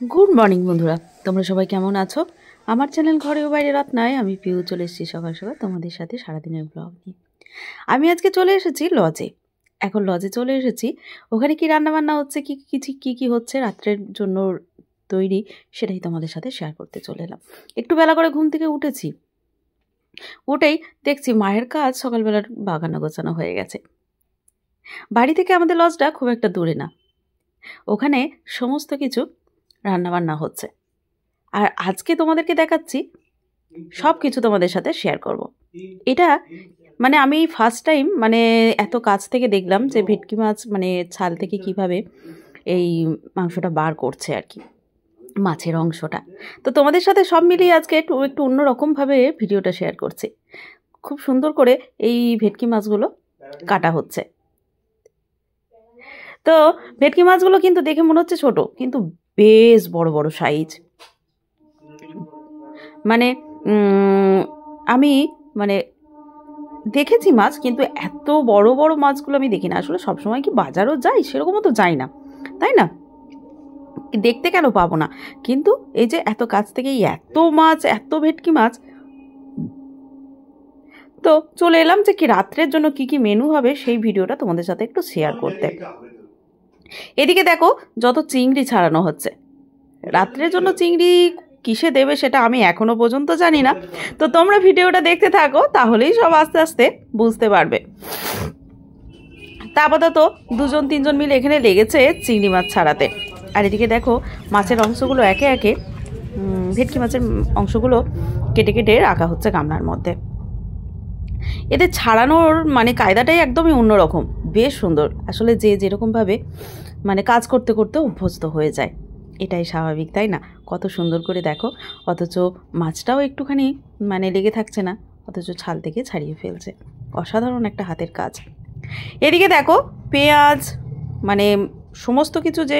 Good morning बंधुरा তোমরা সবাই কেমন আছো। আমার চ্যানেল ঘরে ও বাইরে রাত নাই আমি পিউ চলে এসেছি সকাল সকাল তোমাদের সাথে সারাদিনের ব্লগ নিয়ে। আমি আজকে চলে এসেছি লজে। এখন লজে চলে এসেছি, ওখানে কি রান্না বান্না হচ্ছে, কি হচ্ছে রাত্রের জন্য তৈরি, সেটাই তোমাদের সাথে শেয়ার করতে চলে এলাম। একটু বেলা করে ঘুম থেকে উঠেছি, উঠেই দেখছি মায়ের কাজ সকালবেলার বাগানো গোছানো হয়ে গেছে। বাড়ি থেকে আমাদের লজটা খুব একটা দূরে না, ওখানে সমস্ত কিছু রান্নাবান্না হচ্ছে। আর আজকে তোমাদেরকে দেখাচ্ছি, সব কিছু তোমাদের সাথে শেয়ার করব। এটা মানে আমি ফার্স্ট টাইম মানে এত কাছ থেকে দেখলাম যে ভেটকি মাছ মানে ছাল থেকে কিভাবে এই মাংসটা বার করছে আর কি, মাছের অংশটা। তো তোমাদের সাথে সব মিলিয়ে আজকে একটু অন্যরকমভাবে ভিডিওটা শেয়ার করছি। খুব সুন্দর করে এই ভেটকি মাছগুলো কাটা হচ্ছে। তো ভেটকি মাছগুলো কিন্তু দেখে মনে হচ্ছে ছোট, কিন্তু বেশ বড় বড় সাইজ। মানে আমি মানে দেখেছি মাছ, কিন্তু এত বড় বড় মাছগুলো আমি দেখি না। আসলে সবসময় কি বাজারও যাই সেরকমও তো যাই না, তাই না? দেখতে কেন পাবো না, কিন্তু এই যে এত কাছ থেকে এত মাছ, এত ভেটকি মাছ। তো চলে এলাম যে কি রাত্রের জন্য কি মেনু হবে সেই ভিডিওটা তোমাদের সাথে একটু শেয়ার করতে। এদিকে দেখো যত চিংড়ি ছাড়ানো হচ্ছে। রাত্রের জন্য চিংড়ি কিসে দেবে সেটা আমি এখনো পর্যন্ত জানি না। তো তোমরা ভিডিওটা দেখতে থাকো, তাহলেই সব আস্তে আস্তে বুঝতে পারবে। তা আপাতত 2-3 মিলে এখানে লেগেছে চিংড়ি মাছ ছাড়াতে। আর এদিকে দেখো মাছের অংশগুলো একে একে ভেটকি মাছের অংশগুলো কেটে কেটে রাখা হচ্ছে গামলার মধ্যে। এদের ছাড়ানোর মানে কায়দাটাই একদমই অন্যরকম, বেশ সুন্দর। আসলে যে যেরকমভাবে মানে কাজ করতে করতে অভ্যস্ত হয়ে যায়, এটাই স্বাভাবিক, তাই না? কত সুন্দর করে দেখো, অথচ মাছটাও একটুখানি মানে লেগে থাকছে না, অথচ ছাল থেকে ছাড়িয়ে ফেলছে। অসাধারণ একটা হাতের কাজ। এদিকে দেখো পেঁয়াজ, মানে সমস্ত কিছু যে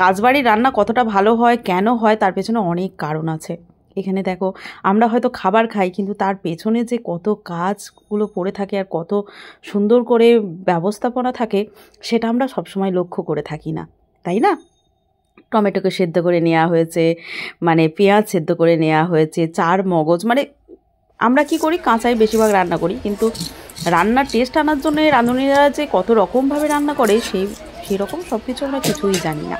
কাজবাড়ির রান্না কতটা ভালো হয়, কেন হয়, তার পেছনে অনেক কারণ আছে। এখানে দেখো আমরা হয়তো খাবার খাই, কিন্তু তার পেছনে যে কত কাজগুলো পড়ে থাকে আর কত সুন্দর করে ব্যবস্থাপনা থাকে, সেটা আমরা সবসময় লক্ষ্য করে থাকি না, তাই না? টমেটোকে সেদ্ধ করে নেওয়া হয়েছে, মানে পেঁয়াজ সেদ্ধ করে নেওয়া হয়েছে, চার মগজ, মানে আমরা কি করি কাঁচাই বেশিরভাগ রান্না করি, কিন্তু রান্নার টেস্ট আনার জন্য রাঁধুনিরা যে কত রকমভাবে রান্না করে সেই রকম সব কিছু আমরা কিছুই জানি না।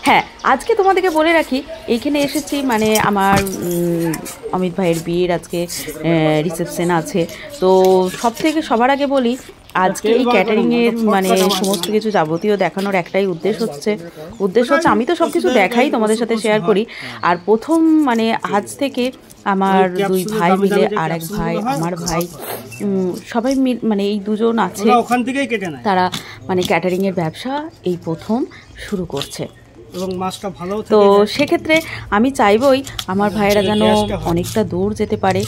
হ্যাঁ, আজকে তোমাদেরকে বলে রাখি, এইখানে এসেছি মানে আমার অমিত ভাইয়ের বিয়ের আজকে রিসেপশন আছে। তো সবার আগে বলি, আজকে এই ক্যাটারিংয়ের মানে সমস্ত কিছু যাবতীয় দেখানোর একটাই উদ্দেশ্য হচ্ছে আমি তো সব কিছু দেখাই, তোমাদের সাথে শেয়ার করি। আর প্রথম মানে আজ থেকে আমার 2 ভাই মিলে, আর এক ভাই আমার ভাই, সবাই মানে এই দুজন আছে, তারা মানে ক্যাটারিংয়ের ব্যবসা এই প্রথম শুরু করছে। তো সেক্ষেত্রে আমি চাইবই আমার ভাইয়েরা যেন অনেকটা দূর যেতে পারে,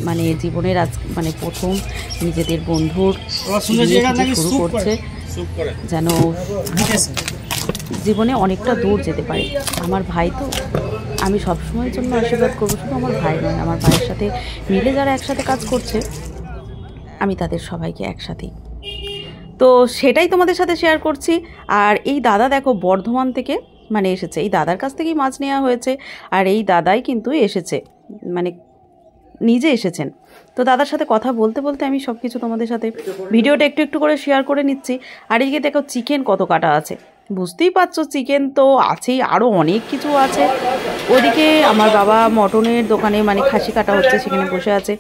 মানে জীবনের আজ মানে প্রথম নিজেদের বন্ধুর শুরু করছে, যেন জীবনে অনেকটা দূর যেতে পারে। আমার ভাই তো, আমি সবসময়ের জন্য আশীর্বাদ করবো, শুধু আমার ভাই নয়, আমার ভাইয়ের সাথে মিলে যারা একসাথে কাজ করছে, আমি তাদের সবাইকে একসাথেই। তো সেটাই তোমাদের সাথে শেয়ার করছি। আর এই দাদা দেখো বর্ধমান থেকে মানে এসেছে, এই দাদার কাছ থেকেই মাছ নেওয়া হয়েছে। আর এই দাদাই কিন্তু এসেছে, মানে নিজে এসেছেন। তো দাদার সাথে কথা বলতে বলতে আমি সব কিছু তোমাদের সাথে ভিডিওটা একটু করে শেয়ার করে নিচ্ছি। আর এইদিকে দেখো চিকেন কত কাটা আছে, বুঝতেই পারছো চিকেন তো আছেই, আরও অনেক কিছু আছে। ওদিকে আমার বাবা মটনের দোকানে মানে খাসি কাটা হচ্ছে, সেখানে বসে আছে।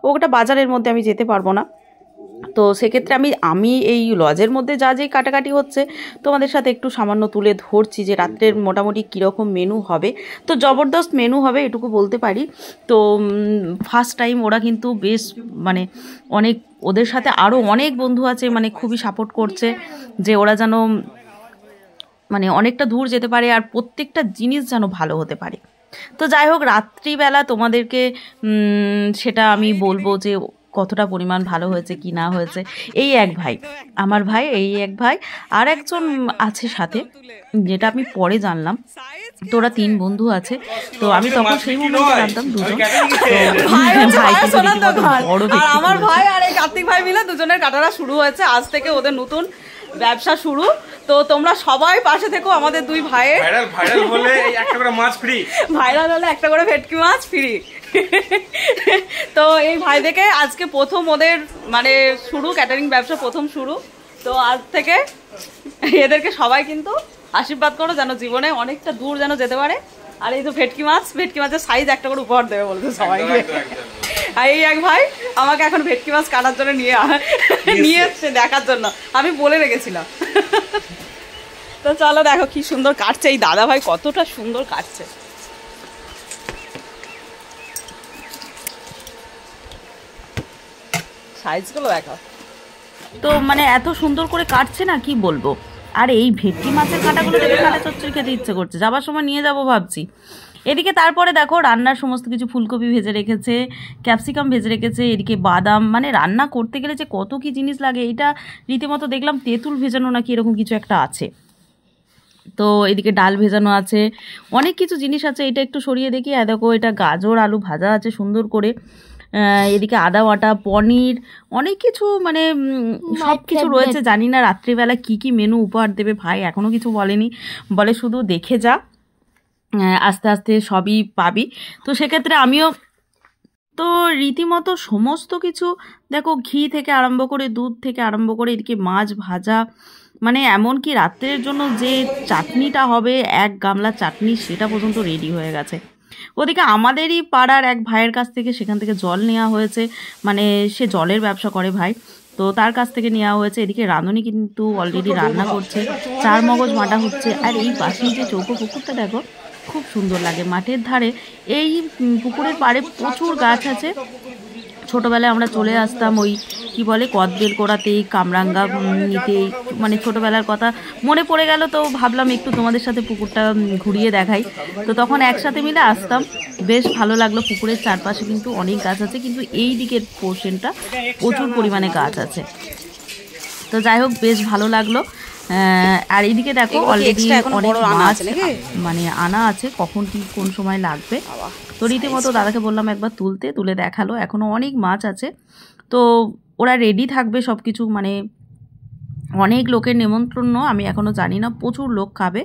ওটা বাজারের মধ্যে আমি যেতে পারবো না, তো সেক্ষেত্রে আমি এই লজের মধ্যে যেই কাটাকাটি হচ্ছে তোমাদের সাথে একটু সামান্য তুলে ধরছি, যে রাত্রের মোটামুটি কীরকম মেনু হবে। তো জবরদস্ত মেনু হবে এটুকু বলতে পারি। তো ফার্স্ট টাইম ওরা কিন্তু বেশ মানে অনেক, ওদের সাথে আরও অনেক বন্ধু আছে, মানে খুবই সাপোর্ট করছে যে ওরা যেন মানে অনেকটা দূর যেতে পারে, আর প্রত্যেকটা জিনিস যেন ভালো হতে পারে। তো যাই হোক, রাত্রিবেলা তোমাদেরকে সেটা আমি বলবো যে কতটা পরিমাণ ভালো হয়েছে কি না হয়েছে। এই এক ভাই, আমার ভাই, এই এক ভাই, আর একজন আছে সাথে, যেটা আমি পরে জানলাম। তো ওরা 3 বন্ধু আছে। তো আমি তখন সেই মোমেন্টে জানতাম 2 জন। আমার ভাই আর এই কার্তিক ভাই মিলে দুজনের কাটারা শুরু হয়েছে আজ থেকে। ওদের নতুন ব্যবসা শুরু। তো তোমরা সবাই পাশে থেকো আমাদের দুই ভাইয়ের। ভাইরাল হলে একটা করে মাছ ফ্রি, ভাইরাল হলে একটা করে ভেটকি মাছ ফ্রি। তো এই ভাইদেরকে আজকে প্রথম ওদের মানে শুরু, ক্যাটারিং ব্যবসা প্রথম শুরু। তো আজ থেকে এদেরকে সবাই কিন্তু আশীর্বাদ করো যেন জীবনে অনেকটা দূর যেন যেতে পারে। আর এই তো ভেটকি মাছের সাইজ একটা করে উপহার দেবে বলতো সবাইকে। আর এই এক ভাই আমাকে এখন ভেটকি মাছ কাটার জন্য নিয়ে এসছে দেখার জন্য, আমি বলে রেখেছিলাম। তো চলো দেখো কি সুন্দর কাটছে এই দাদা ভাই, কতটা সুন্দর কাটছে। সাইজগুলো দেখো তো, মানে এত সুন্দর করে কাটছে না কি বলবো। আর এই ভেটকি মাছের কাঁটাগুলো দেখে কাঁটা চচ্চড়ি খেতে ইচ্ছে করছে, যাবার সময় নিয়ে যাবো ভাবছি। এদিকে তারপরে দেখো রান্নার সমস্ত কিছু, ফুলকপি ভেজে রেখেছে, ক্যাপসিকাম ভেজে রেখেছে, এদিকে বাদাম, মানে রান্না করতে গেলে যে কত কি জিনিস লাগে। এটা রীতিমতো দেখলাম তেঁতুল ভেজানো নাকি এরকম কিছু একটা আছে। তো এদিকে ডাল ভেজানো আছে, অনেক কিছু জিনিস আছে। এটা একটু সরিয়ে দেখি, দেখো এটা গাজর আলু ভাজা আছে সুন্দর করে। এদিকে আদা বাটা, পনির, অনেক কিছু, মানে সব কিছু রয়েছে। জানি না রাত্রিবেলা কি কি মেনু উপহার দেবে ভাই, এখনও কিছু বলেনি, বলে শুধু দেখে যা, আস্তে আস্তে সবই পাবি। তো সেক্ষেত্রে আমিও তো রীতিমতো সমস্ত কিছু দেখো, ঘি থেকে আরম্ভ করে, দুধ থেকে আরম্ভ করে, এদিকে মাছ ভাজা, মানে এমনকি রাত্রের জন্য যে চাটনিটা হবে, এক গামলা চাটনি, সেটা পর্যন্ত রেডি হয়ে গেছে। ওদিকে আমাদেরই পাড়ার এক ভাইয়ের কাছ থেকে, সেখান থেকে জল নেওয়া হয়েছে, মানে সে জলের ব্যবসা করে ভাই, তো তার কাছ থেকে নেওয়া হয়েছে। এদিকে রাঁধুনি কিন্তু অলরেডি রান্না করছে, চার মগজ মাটা হচ্ছে। আর এই পাশেই যে চৌকো পুকুরটা দেখো, খুব সুন্দর লাগে মাঠের ধারে। এই পুকুরের পাড়ে প্রচুর গাছ আছে। ছোটোবেলায় আমরা চলে আসতাম ওই কি বলে কদবেল কোড়াতেই, কামরাঙ্গা নিতেই, মানে ছোটোবেলার কথা মনে পড়ে গেল। তো ভাবলাম একটু তোমাদের সাথে পুকুরটা ঘুরিয়ে দেখাই। তো তখন একসাথে মিলে আসতাম, বেশ ভালো লাগলো। পুকুরের চারপাশে কিন্তু অনেক গাছ আছে, কিন্তু এই দিকের পোর্শনটা প্রচুর পরিমাণে গাছ আছে। তো যাই হোক, বেশ ভালো লাগলো। আর এইদিকে দেখো অলরেডি অনেক মাছ মানে আনা আছে, কখন কি কোন সময় লাগবে। তো রীতিমতো দাদাকে বললাম একবার তুলে দেখালো, এখনও অনেক মাছ আছে। তো ওরা রেডি থাকবে সব কিছু, মানে অনেক লোকের নেমন্ত্রণ, আমি এখনও জানি না, প্রচুর লোক খাবে।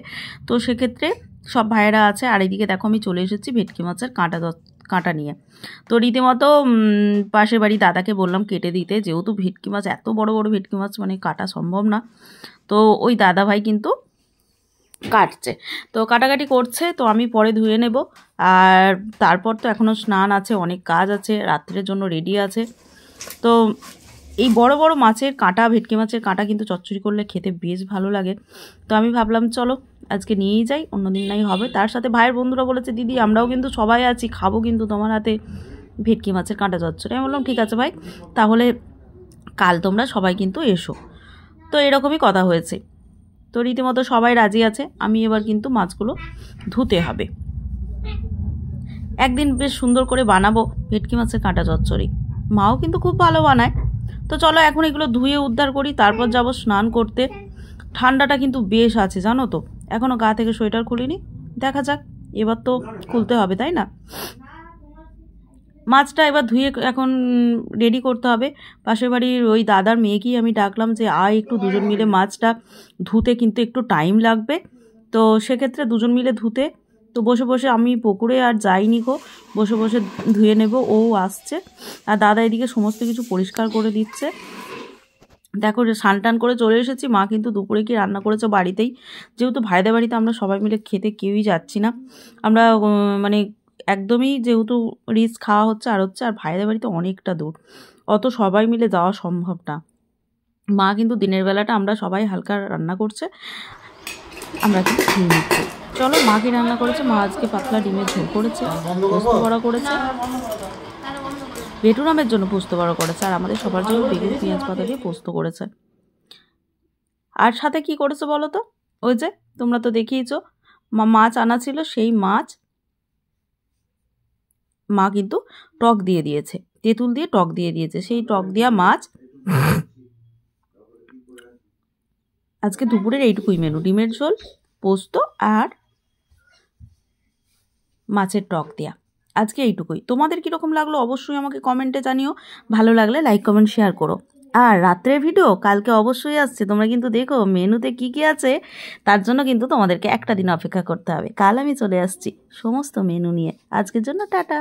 তো সেক্ষেত্রে সব ভাইয়েরা আছে। আর এইদিকে দেখো আমি চলে এসেছি ভেটকি মাছের কাঁটা নিয়ে। তো রীতিমতো পাশের বাড়ি দাদাকে বললাম কেটে দিতে, যেহেতু ভেটকি মাছ, এত বড় বড় ভেটকি মাছ মানে কাটা সম্ভব না। তো ওই দাদা ভাই কিন্তু কাটছে, তো কাটাকাটি করছে। তো আমি পরে ধুয়ে নেব। আর তারপর তো এখনও স্নান আছে, অনেক কাজ আছে, রাত্রের জন্য রেডি আছে। তো এই বড় বড় মাছের কাঁটা, ভেটকি মাছের কাঁটা কিন্তু চচ্চড়ি করলে খেতে বেশ ভালো লাগে। তো আমি ভাবলাম চলো আজকে নিয়েই যাই, অন্যদিন নাই হবে। তার সাথে ভাইয়ের বন্ধুরা বলেছে দিদি আমরাও কিন্তু সবাই আছি, খাবো কিন্তু তোমার হাতে ভেটকি মাছের কাঁটা চচ্চড়ি। আমি বললাম ঠিক আছে ভাই, তাহলে কাল তোমরা সবাই কিন্তু এসো। তো এরকমই কথা হয়েছে। তো রীতিমতো সবাই রাজি আছে। আমি এবার কিন্তু মাছগুলো ধুতে হবে, একদিন বেশ সুন্দর করে বানাবো ভেটকি মাছের কাঁটা চচ্চড়ি। মাও কিন্তু খুব ভালো বানায়। তো চলো এখন এগুলো ধুয়ে উদ্ধার করি, তারপর যাব স্নান করতে। ঠান্ডাটা কিন্তু বেশ আছে জানো তো, এখনও গা থেকে সোয়েটার খুলিনি, দেখা যাক, এবার তো খুলতে হবে তাই না। মাছটা এবার ধুয়ে এখন রেডি করতে হবে। পাশের বাড়ির ওই দাদার মেয়েকেই আমি ডাকলাম যে একটু দুজন মিলে মাছটা ধুতে, কিন্তু একটু টাইম লাগবে। তো সেক্ষেত্রে দুজন মিলে ধুতে। তো বসে বসে আমি পুকুরে আর যাইনি গো, বসে বসে ধুয়ে নেব। ও আসছে, আর দাদা এদিকে সমস্ত কিছু পরিষ্কার করে দিচ্ছে। দেখো স্নান টান করে চলে এসেছি। মা কিন্তু দুপুরে কি রান্না করেছে বাড়িতেই, যেহেতু ভাইদের বাড়িতে আমরা সবাই মিলে খেতে কেউই যাচ্ছি না। আমরা মানে একদমই যেহেতু রিচ খাওয়া হচ্ছে আর ভাইদের বাড়িতে অনেকটা দূর, অত সবাই মিলে যাওয়া সম্ভব না। মা কিন্তু দিনের বেলাটা আমরা সবাই হালকা রান্না করছে, আমরা কিন্তু খেয়ে নিচ্ছি। চলো মা কি রান্না করেছে, মা আজকে পাতলা ডিমের ঝোল করেছে, পোস্ত বড়া করেছে, বেটুরামের জন্য পোস্ত বড়া করেছে, আর আমাদের সবার জন্য বেগুন পেঁয়াজ পাতা দিয়ে পোস্ত করেছে। আর সাথে কি করেছে বলো তো, ওই যে তোমরা তো দেখিয়েছো মাছ আনা ছিল, সেই মাছ মা কিন্তু টক দিয়ে দিয়েছে, তেঁতুল দিয়ে টক দিয়ে দিয়েছে। সেই টক দিয়া মাছ আজকে দুপুরের এইটুকুই মেনু, ডিমের ঝোল, পোস্ত আর মাছের টক দিয়া, আজকে এইটুকুই। তোমাদের কীরকম লাগলো অবশ্যই আমাকে কমেন্টে জানিও, ভালো লাগলে লাইক কমেন্ট শেয়ার করো। আর রাত্রের ভিডিও কালকে অবশ্যই আসছে, তোমরা কিন্তু দেখো মেনুতে কি কি আছে। তার জন্য কিন্তু তোমাদেরকে একটা দিন অপেক্ষা করতে হবে। কাল আমি চলে আসছি সমস্ত মেনু নিয়ে। আজকের জন্য টাটা।